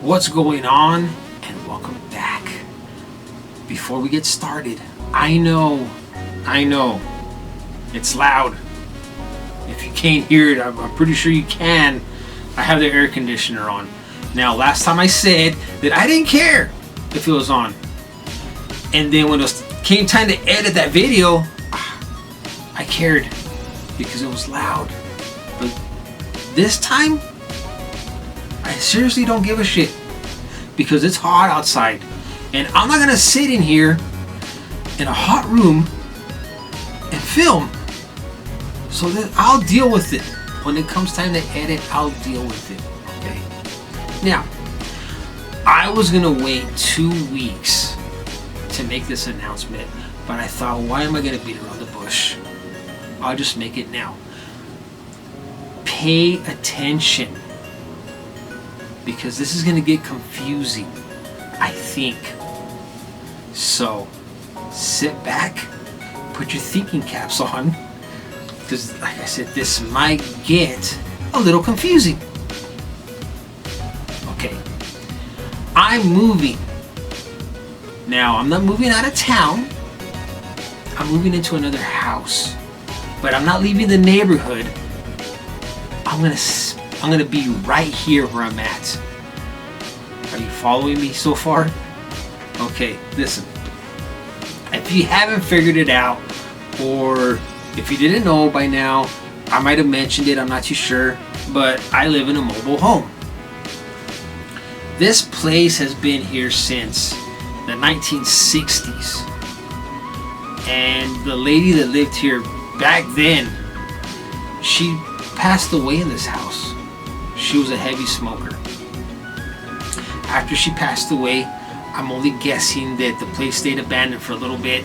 What's going on? And welcome back. Before we get started, I know, it's loud. If you can't hear it, I'm pretty sure you can. I have the air conditioner on. Now, last time I said that I didn't care if it was on. And then when it came time to edit that video, I cared because it was loud. But this time, I seriously don't give a shit because it's hot outside. And I'm not gonna sit in here in a hot room and film. So that I'll deal with it. When it comes time to edit, I'll deal with it. Okay? Now, I was gonna wait 2 weeks to make this announcement, but I thought, why am I gonna beat around the bush? I'll just make it now. Pay attention, because this is gonna get confusing, I think. So, sit back, put your thinking caps on, because like I said, this might get a little confusing. Okay, I'm moving. Now, I'm not moving out of town. I'm moving into another house. But I'm not leaving the neighborhood. I'm gonna be right here where I'm at. Are you following me so far? Okay, listen. If you haven't figured it out, or if you didn't know by now, I might have mentioned it, I'm not too sure, but I live in a mobile home. This place has been here since the 1960s. And the lady that lived here back then, she passed away in this house. She was a heavy smoker. After she passed away, I'm only guessing that the place stayed abandoned for a little bit,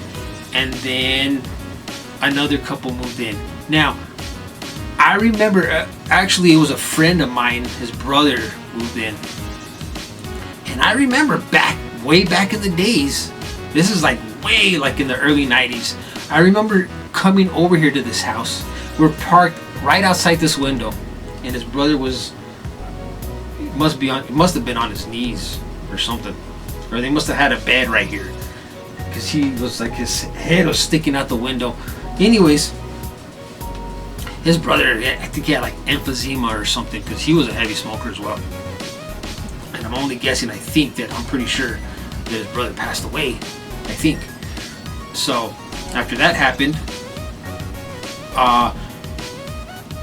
and then another couple moved in. Now, I remember, actually it was a friend of mine, his brother moved in. And I remember way back in the days, this is like way like in the early 90s, I remember coming over here to this house. We're parked right outside this window, and his brother must have been on his knees or something, or they must have had a bed right here, because he was like, his head was sticking out the window. Anyways, his brother, I think he had like emphysema or something, because he was a heavy smoker as well. And I'm only guessing, I'm pretty sure that his brother passed away, I think. So after that happened,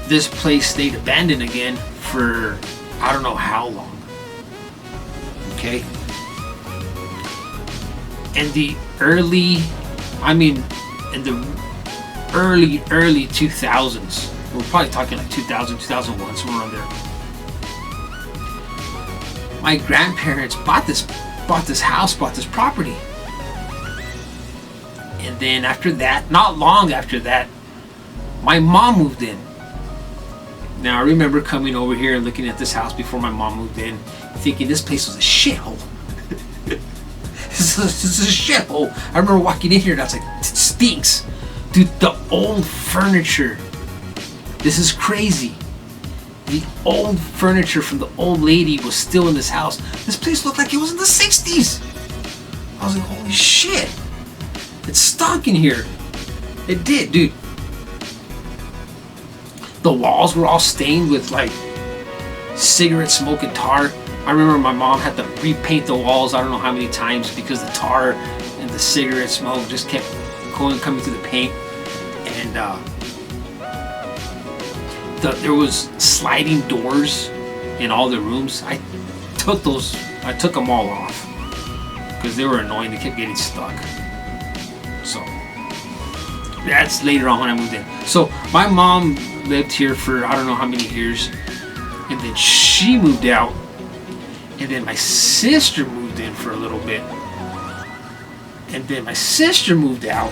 this place stayed abandoned again for I don't know how long. Okay. In the early 2000s, we're probably talking like 2000, 2001, somewhere around there. My grandparents bought this property. And then after that, not long after that, my mom moved in. Now, I remember coming over here and looking at this house before my mom moved in, thinking this place was a shithole. This is a shithole. I remember walking in here and I was like, it stinks. Dude, the old furniture. This is crazy. The old furniture from the old lady was still in this house. This place looked like it was in the 60s. I was like, holy shit. It stunk in here. It did, dude. The walls were all stained with like cigarette smoke and tar. I remember my mom had to repaint the walls I don't know how many times because the tar and the cigarette smoke just kept coming through the paint. And there was sliding doors in all the rooms. I took them all off because they were annoying. They kept getting stuck. So that's later on when I moved in. So my mom lived here for I don't know how many years, and then she moved out, and then my sister moved in for a little bit, and then my sister moved out,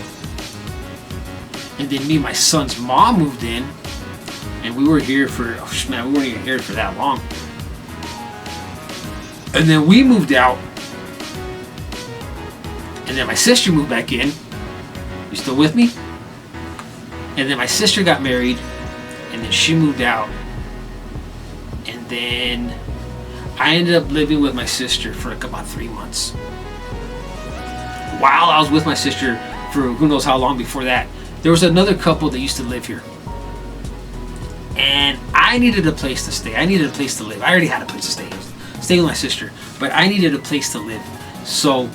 and then me and my son's mom moved in, and we were here for we weren't even here for that long, and then we moved out, and then my sister moved back in. You still with me? And then my sister got married, and then she moved out, and then I ended up living with my sister for like about 3 months. While I was with my sister for who knows how long before that, there was another couple that used to live here. And I needed a place to stay. I needed a place to live. I already had a place to stay. I was staying with my sister. But I needed a place to live. So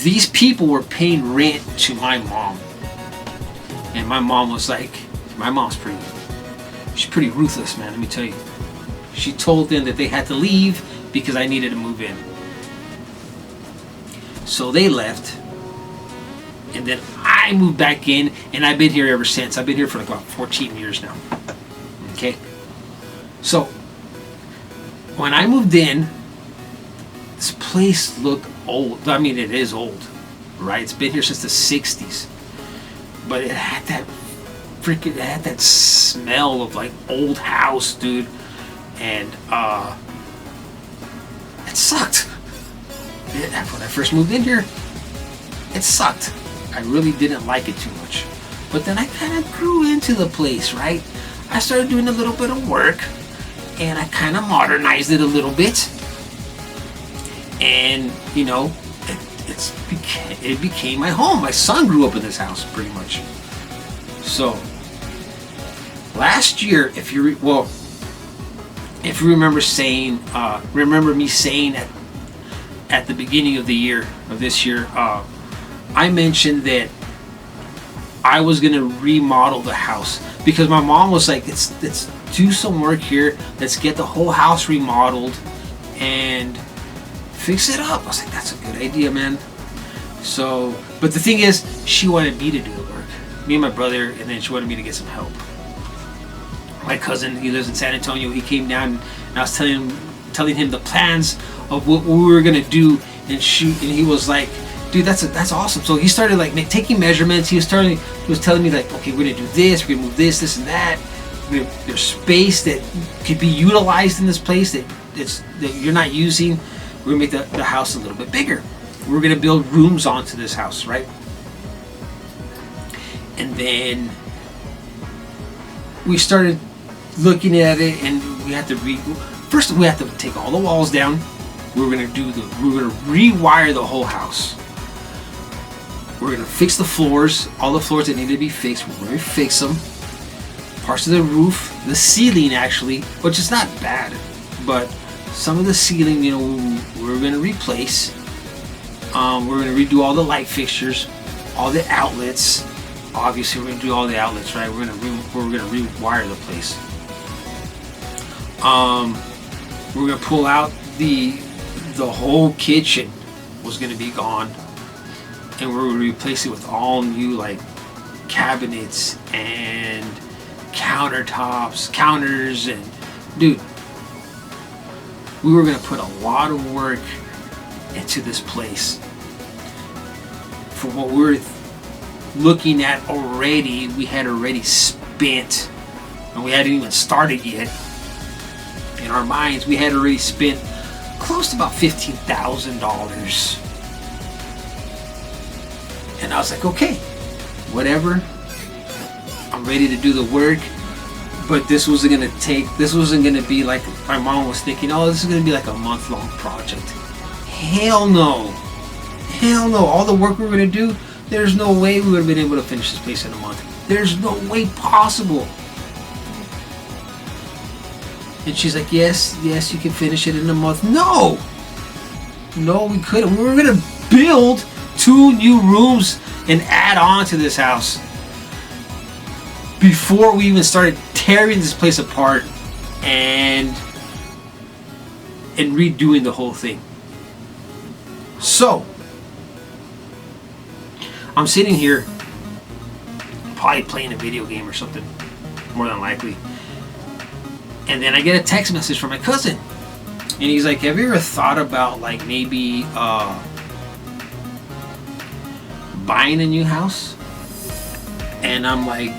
these people were paying rent to my mom. And my mom was like, she's pretty ruthless, man, let me tell you. She told them that they had to leave because I needed to move in. So they left. And then I moved back in, and I've been here ever since. I've been here for like about 14 years now. Okay? So, when I moved in, this place looked old. I mean, it is old, right? It's been here since the 60s. But it had that smell of like old house, dude. And it sucked. When I first moved in here, it sucked. I really didn't like it too much. But then I kind of grew into the place, right? I started doing a little bit of work, and I kind of modernized it a little bit. And, you know, it became my home. My son grew up in this house, pretty much. So, last year, if you remember me saying at the beginning of this year, I mentioned that I was gonna remodel the house because my mom was like, let's do some work here. Let's get the whole house remodeled and fix it up. I was like, that's a good idea, man. So, but the thing is, she wanted me to do the work, me and my brother, and then she wanted me to get some help. My cousin, he lives in San Antonio. He came down, and I was telling him the plans of what we were gonna do and shoot, and he was like, dude, that's awesome. So he started like taking measurements. He was telling me like, okay, we're gonna do this, we're gonna move this and that. There's space that could be utilized in this place that you're not using. We're gonna make the house a little bit bigger. We're gonna build rooms onto this house, right? And then we started looking at it, and we had to first we had to take all the walls down. We were gonna rewire the whole house. We're gonna fix the floors, all the floors that needed to be fixed. We're gonna fix them. Parts of the roof, the ceiling actually, which is not bad, but some of the ceiling, you know, we're gonna replace. We're gonna redo all the light fixtures, all the outlets. Obviously, we're gonna do all the outlets, right? We're gonna rewire the place. We're gonna pull out the whole kitchen was gonna be gone. And we're going to replace it with all new like cabinets and counters, and dude, we were going to put a lot of work into this place. For what we're looking at already, we had already spent, and we hadn't even started yet. In our minds, we had already spent close to about $15,000. And I was like, okay, whatever. I'm ready to do the work. But this wasn't going to be like my mom was thinking, oh, this is going to be like a month-long project. Hell no. Hell no. All the work we were going to do, there's no way we would have been able to finish this place in a month. There's no way possible. And she's like, yes, you can finish it in a month. No, we couldn't. We were going to build 2 new rooms and add on to this house before we even started tearing this place apart and redoing the whole thing. So I'm sitting here probably playing a video game or something, more than likely, and then I get a text message from my cousin, and he's like, have you ever thought about like maybe buying a new house? And I'm like,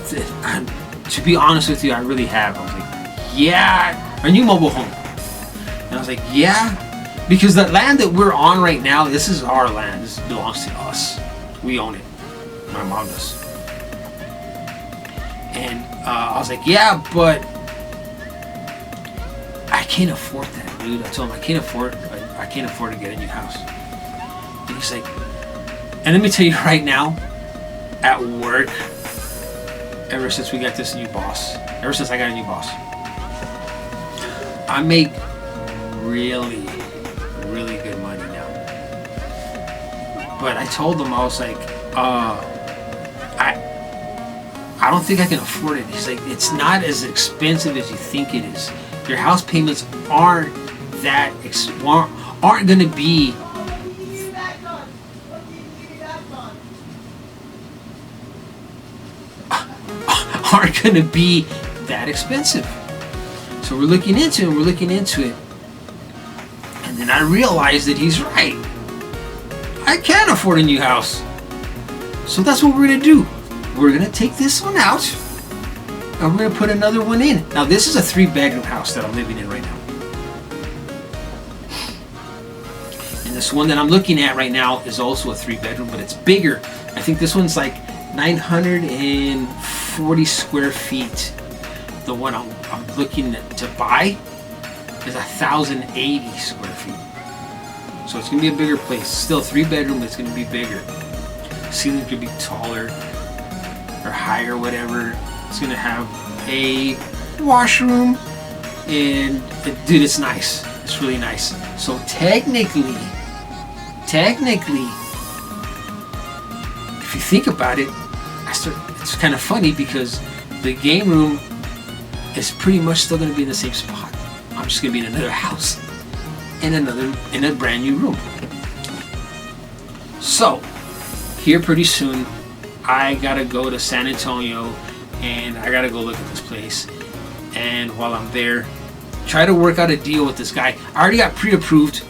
to be honest with you, I really have. I was like, yeah, a new mobile home. And I was like, yeah, because the land that we're on right now, this is our land. This belongs to us. We own it. My mom does. And I was like, yeah, but can't afford that, dude. I told him I can't afford to get a new house. And he's like, and let me tell you right now, at work, ever since we got this new boss, ever since I got a new boss, I make really, really good money now. But I told him, I was like, I don't think I can afford it. He's like, it's not as expensive as you think it is. Your house payments aren't going to be that expensive. So we're looking into it, and then I realized that he's right. I can't afford a new house. So that's what we're gonna do. We're gonna take this one out, and we're gonna put another one in. Now this is a 3-bedroom house that I'm living in right now. And this one that I'm looking at right now is also a 3-bedroom, but it's bigger. I think this one's like 940 square feet. The one I'm looking to buy is 1,080 square feet. So it's gonna be a bigger place. Still 3-bedroom, but it's gonna be bigger. Ceiling could be taller or higher, whatever. It's gonna have a washroom, and dude, it's nice. It's really nice. So technically, if you think about it, it's kind of funny because the game room is pretty much still going to be in the same spot. I'm just going to be in another house, in a brand new room. So here pretty soon, I gotta go to San Antonio, and I gotta go look at this place. And while I'm there, try to work out a deal with this guy. I already got pre-approved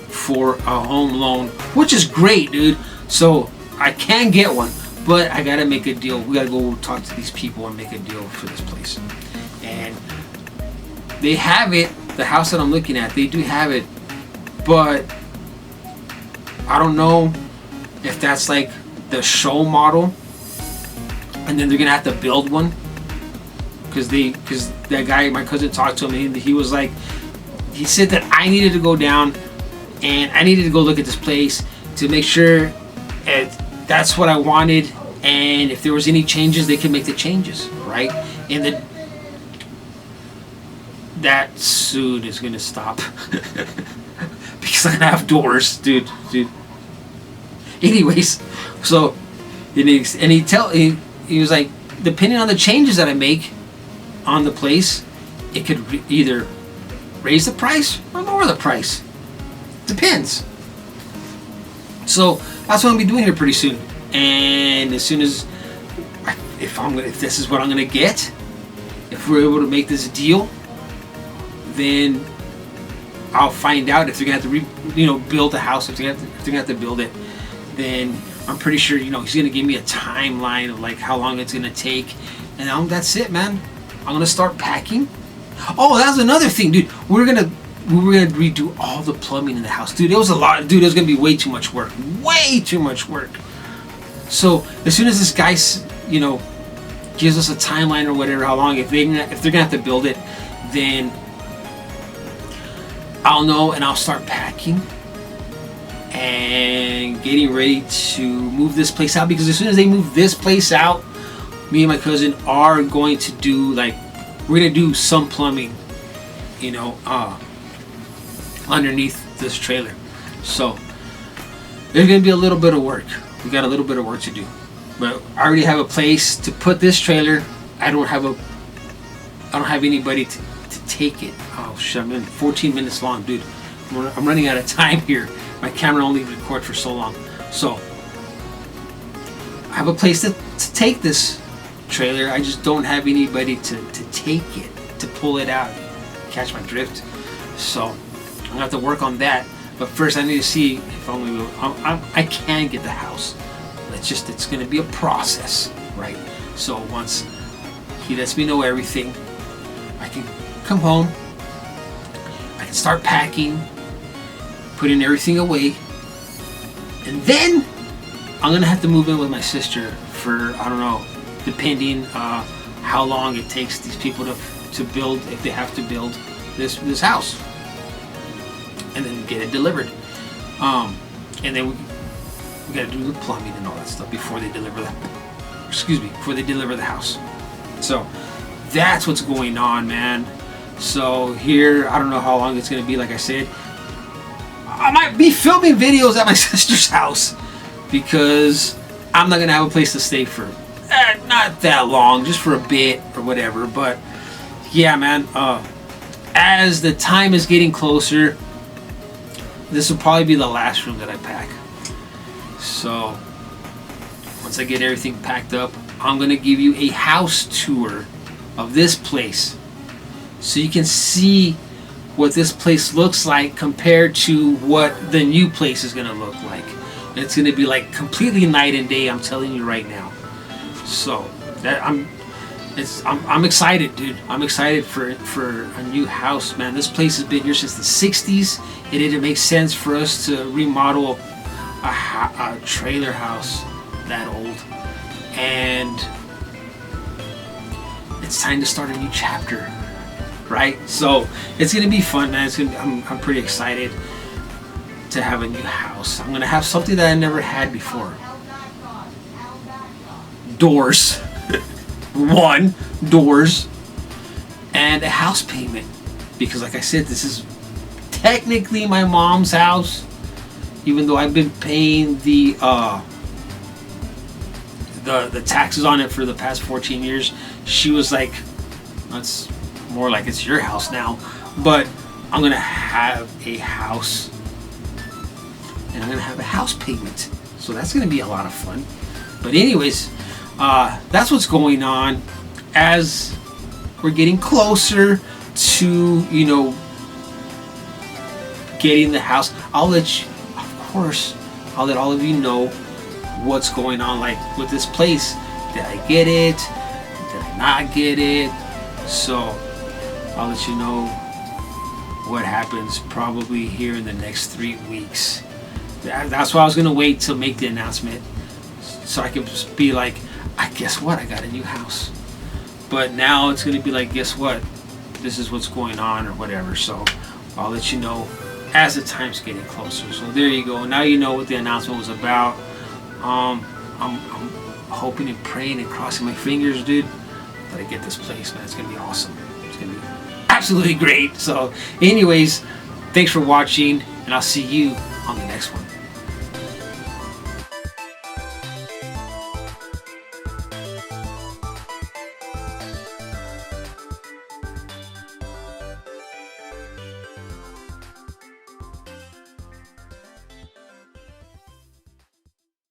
for a home loan, which is great, dude. So I can get one, but I gotta make a deal. We gotta go talk to these people and make a deal for this place. And they have it, the house that I'm looking at, they do have it, but I don't know if that's like the show model, and then they're gonna have to build one, because that guy, my cousin, talked to him, and he was like, he said that I needed to go down and I needed to go look at this place to make sure that's what I wanted, and if there was any changes, they could make the changes, right? And that soon is gonna stop because I'm gonna have doors, dude. Anyways, so he was like, depending on the changes that I make on the place, it could either raise the price or lower the price. Depends. So that's what I'm gonna be doing here pretty soon. And as soon as if this is what I'm gonna get, if we're able to make this deal, then I'll find out if they're gonna have to build the house. If they're gonna have to build it, then I'm pretty sure he's gonna give me a timeline of like how long it's gonna take, and that's it, man. I'm gonna start packing. Oh, that was another thing, dude. We were gonna redo all the plumbing in the house, dude. It was a lot, dude. It was gonna be way too much work, So as soon as this guy, gives us a timeline or whatever, how long, if they're gonna have to build it, then I'll know, and I'll start packing and getting ready to move this place out. Because as soon as they move this place out, me and my cousin are going to do we're gonna do some plumbing, underneath this trailer. So there's gonna be a little bit of work. We got a little bit of work to do, but I already have a place to put this trailer. I don't have anybody to take it. Oh shit, I'm in 14 minutes long, dude. I'm running out of time here. My camera only records for so long. So I have a place to take this trailer. I just don't have anybody to take it, to pull it out. Catch my drift? So I'm gonna have to work on that. But first I need to see if I can get the house. It's gonna be a process, right? So once he lets me know everything, I can come home, I can start packing, putting everything away, and then I'm gonna have to move in with my sister for, I don't know, depending how long it takes these people to build, if they have to build. this house, and then get it delivered. And then we got to do the plumbing and all that stuff before they deliver the house. So that's what's going on, man. So here, I don't know how long it's gonna be. Like I said, I might be filming videos at my sister's house because I'm not gonna have a place to stay for not that long, just for a bit or whatever. But yeah, man, as the time is getting closer, this will probably be the last room that I pack. So once I get everything packed up, I'm gonna give you a house tour of this place so you can see what this place looks like compared to what the new place is gonna look like. It's gonna be like completely night and day, I'm telling you right now. So that I'm excited, dude. I'm excited for a new house, man. This place has been here since the 60s. It didn't make sense for us to remodel a trailer house that old, and it's time to start a new chapter, right? So it's gonna be fun, man. I'm pretty excited to have a new house. I'm gonna have something that I never had before. Doors. Doors, and a house payment, because like I said, this is technically my mom's house, even though I've been paying the taxes on it for the past 14 years. She was like, that's more like it's your house now. But I'm gonna have a house, and I'm gonna have a house payment, so that's gonna be a lot of fun. But anyways, that's what's going on as we're getting closer to, you know, getting the house. I'll let all of you know what's going on, like with this place. Did I get it? Did I not get it? So I'll let you know what happens probably here in the next 3 weeks. That's why I was gonna wait to make the announcement, so I can just be like, guess what? I got a new house. But now it's gonna be like, guess what? This is what's going on or whatever. So I'll let you know as the time's getting closer. So there you go. Now you know what the announcement was about. I'm hoping and praying and crossing my fingers, dude, that I get this place, man. It's gonna be awesome. It's gonna be absolutely great. So anyways, thanks for watching, and I'll see you on the next one.